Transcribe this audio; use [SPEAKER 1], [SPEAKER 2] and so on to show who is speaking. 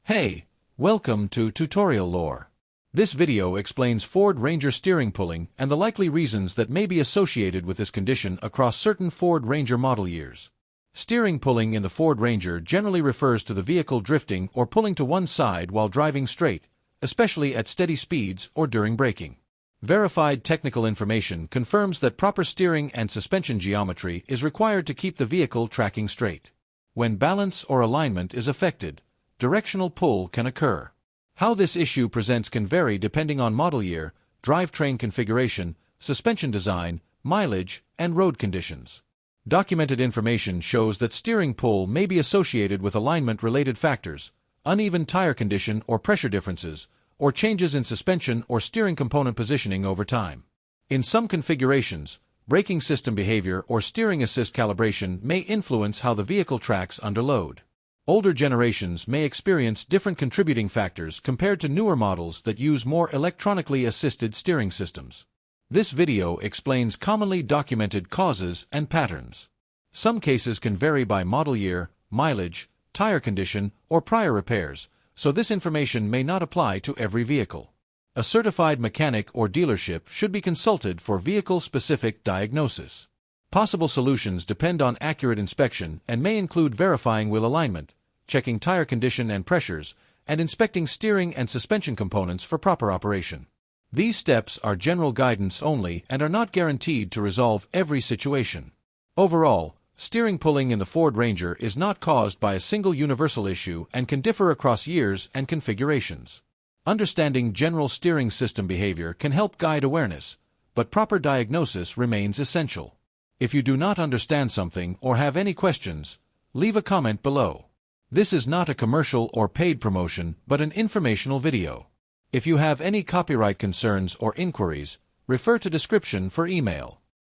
[SPEAKER 1] Hey, welcome to Tutorial Lore. This video explains Ford Ranger steering pulling and the likely reasons that may be associated with this condition across certain Ford Ranger model years. Steering pulling in the Ford Ranger generally refers to the vehicle drifting or pulling to one side while driving straight, especially at steady speeds or during braking. Verified technical information confirms that proper steering and suspension geometry is required to keep the vehicle tracking straight. When balance or alignment is affected, directional pull can occur. How this issue presents can vary depending on model year, drivetrain configuration, suspension design, mileage, and road conditions. Documented information shows that steering pull may be associated with alignment-related factors, uneven tire condition or pressure differences, or changes in suspension or steering component positioning over time. In some configurations, braking system behavior or steering assist calibration may influence how the vehicle tracks under load. Older generations may experience different contributing factors compared to newer models that use more electronically assisted steering systems. This video explains commonly documented causes and patterns. Some cases can vary by model year, mileage, tire condition, or prior repairs, so this information may not apply to every vehicle. A certified mechanic or dealership should be consulted for vehicle-specific diagnosis. Possible solutions depend on accurate inspection and may include verifying wheel alignment, checking tire condition and pressures, and inspecting steering and suspension components for proper operation. These steps are general guidance only and are not guaranteed to resolve every situation. Overall, steering pulling in the Ford Ranger is not caused by a single universal issue and can differ across years and configurations. Understanding general steering system behavior can help guide awareness, but proper diagnosis remains essential. If you do not understand something or have any questions, leave a comment below. This is not a commercial or paid promotion, but an informational video. If you have any copyright concerns or inquiries, refer to description for email.